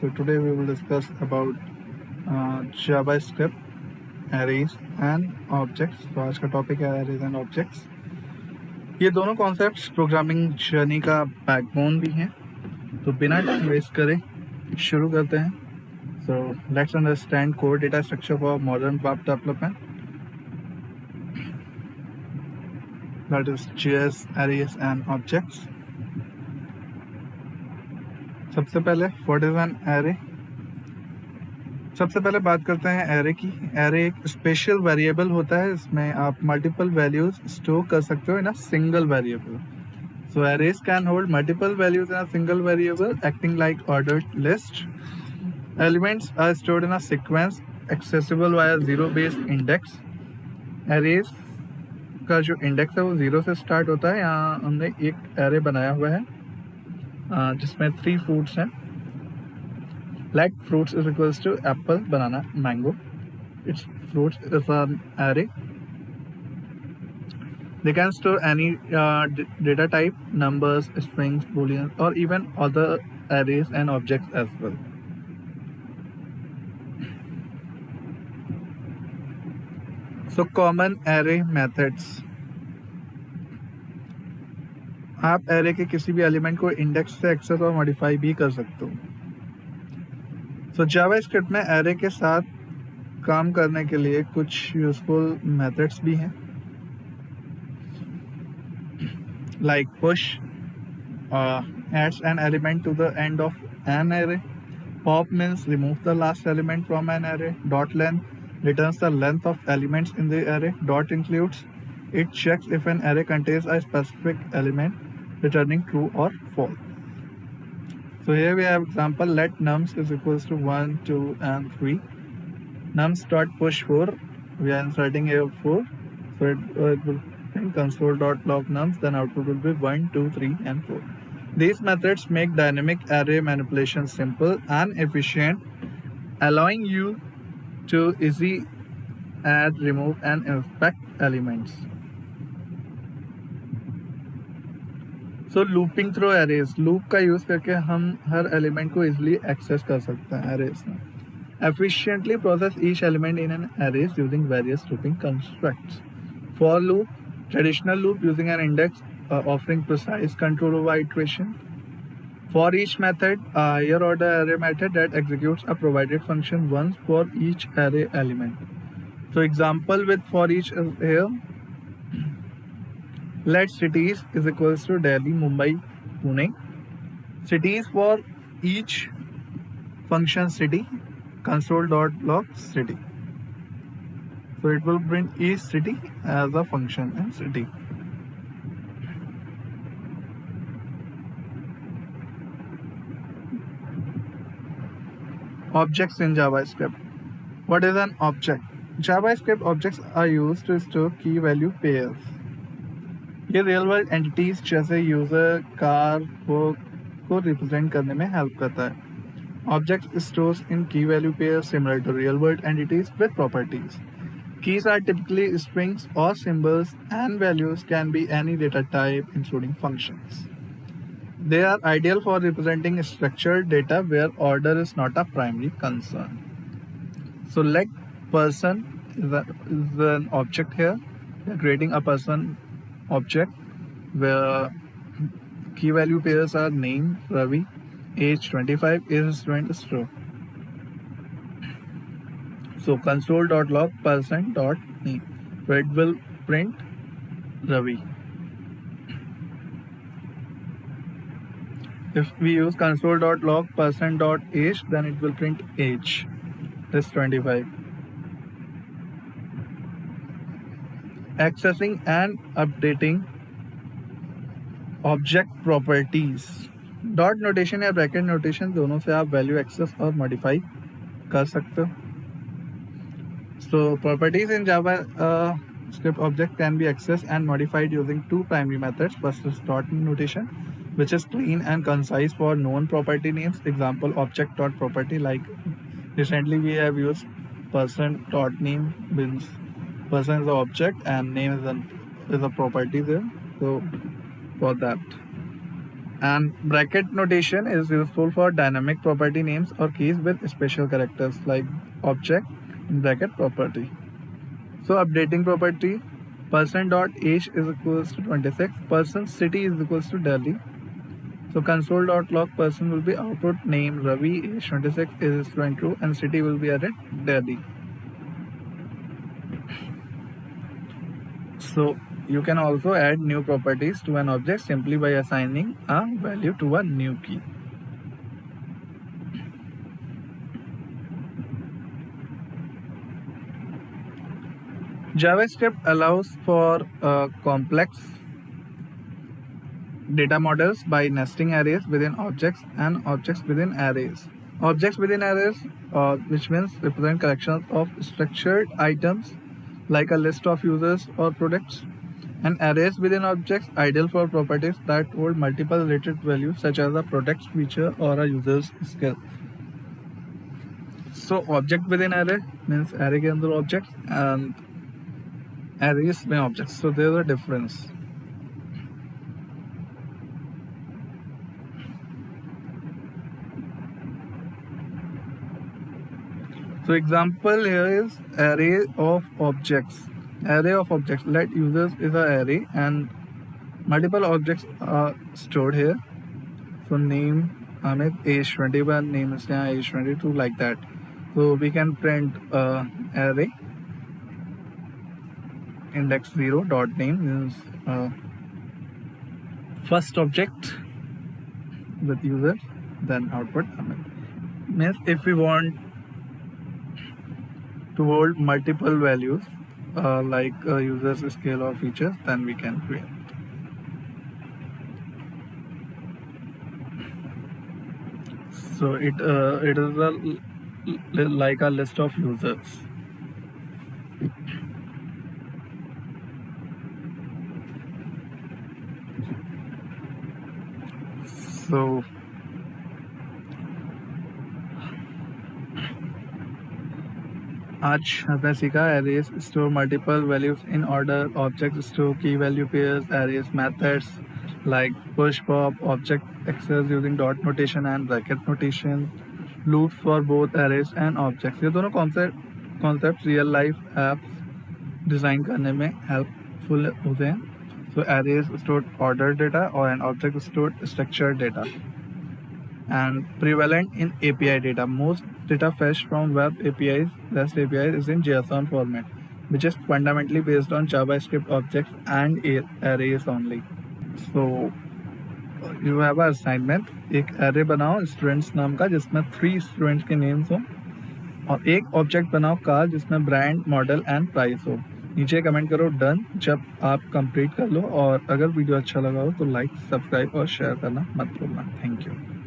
So today we will discuss about JavaScript, arrays and objects. तो आज का topic है arrays and objects. ये दोनों कॉन्सेप्ट्स प्रोग्रामिंग जर्नी का बैकबोन भी हैं. तो बिना टाइम वेस्ट करे शुरू करते हैं. So let's understand core data structure for modern web development. That is JS, arrays and objects. सबसे पहले व्हाट इज एन एरे. सबसे पहले बात करते हैं एरे की. एरे एक स्पेशल वेरिएबल होता है. इसमें आप मल्टीपल वैल्यूज स्टोर कर सकते हो in a single variable. So arrays can hold multiple values in a single variable acting like ordered list. Elements are stored in a sequence accessible via zero based index. Arrays का जो index है वो zero से start होता है. यहाँ हमने एक एरे बनाया हुआ है जिसमें 3 फ्रूट्स हैं. Like fruits is equals to apple, banana, mango. Its fruits is an array. They can store any data type, numbers, strings, booleans, or even other arrays and objects as well. So common array methods. आप array के किसी भी element को index से access और modify भी कर सकते हो. सो जावास्क्रिप्ट में एरे के साथ काम करने के लिए कुछ यूजफुल मेथड्स भी हैं. Like push adds an element to the end of an array. Pop means remove the last element from an array. Dot length returns the length of elements in the array. Dot includes it checks if an array contains a specific element returning true और false. So here we have example, let nums is equals to 1, 2 and 3. Nums dot push 4, we are inserting here 4. So it will print console.log nums, then output will be 1, 2, 3 and 4. These methods make dynamic array manipulation simple and efficient, allowing you to easily add, remove and inspect elements. So looping through arrays. Loop का use करके हम हर element को easily access कर सकते हैं arrays में. Efficiently process each element in an arrays using various looping constructs. For loop, traditional loop using an index offering precise control over iteration. For each method, higher order array method that executes a provided function once for each array element. So example with for each is here. Let cities is equals to Delhi, Mumbai, Pune. Cities for each function city, console.log city. So it will print each city as a function and city. Objects in JavaScript. What is an object? JavaScript objects are used to store key value pairs. ये real world entities जैसे user, car, book को represent करने में help करता है. Object stores in key value pair similar to real world entities with properties. Keys are typically strings और symbols and values can be any data type including functions. They are ideal for representing structured data where order is not a primary concern. So let person is an object here. We are creating a person object where key value pairs are name Ravi, age 25, is student is true. So console.log person.name, so it will print Ravi. If we use console.log person.age, then it will print age is 25. Accessing and updating object properties. Dot notation या bracket notation दोनों से आप value access और modify कर सकते हो. So properties in Java script object can be accessed and modified using 2 primary methods. First is dot notation, which is clean and concise for known property names. Example, object.property. Like recently we have used person.name means person is the object and name is a property there. So for that. And bracket notation is useful for dynamic property names or keys with special characters like object in bracket property. So updating property, person dot age is equals to 26, person city is equals to Delhi. So console dot log person will be output name Ravi, age 26 is 22, and city will be added Delhi. So you can also add new properties to an object simply by assigning a value to a new key. JavaScript allows for complex data models by nesting arrays within objects and objects within arrays. Objects within arrays, which means represent collections of structured items like a list of users or products, and arrays within objects ideal for properties that hold multiple related values such as a product's feature or a user's skill. So object within array means array के अंदर objects and arrays में objects. So there's a difference. So example here is array of objects. Array of objects. Let users is an array and multiple objects are stored here. So name Amit, age 21, name is age 22, like that. So we can print array index 0 dot name means first object with user, then output Amit. Means if we want to hold multiple values like user's scale or features, then we can create. So it is like a list of users. So आज हमने सीखा arrays store multiple values in order, objects store key value pairs, arrays methods like push pop, object access using dot notation and bracket notation, loops for both arrays and objects. ये दोनों concepts real life apps design करने में helpful होते हैं. So arrays store ordered data or an object stored structured data and prevalent in API data. Most data fetched from web APIs, REST APIs is in JSON format, which is fundamentally based on JavaScript objects and arrays only. So you have an assignment. एक array बनाओ students नाम का जिसमें 3 students के names हो, और एक object बनाओ कार जिसमें brand, model and price हो. नीचे कमेंट करो डन जब आप कंप्लीट कर लो, और अगर वीडियो अच्छा लगा हो तो लाइक, सब्सक्राइब और शेयर करना मत भूलना. Thank you.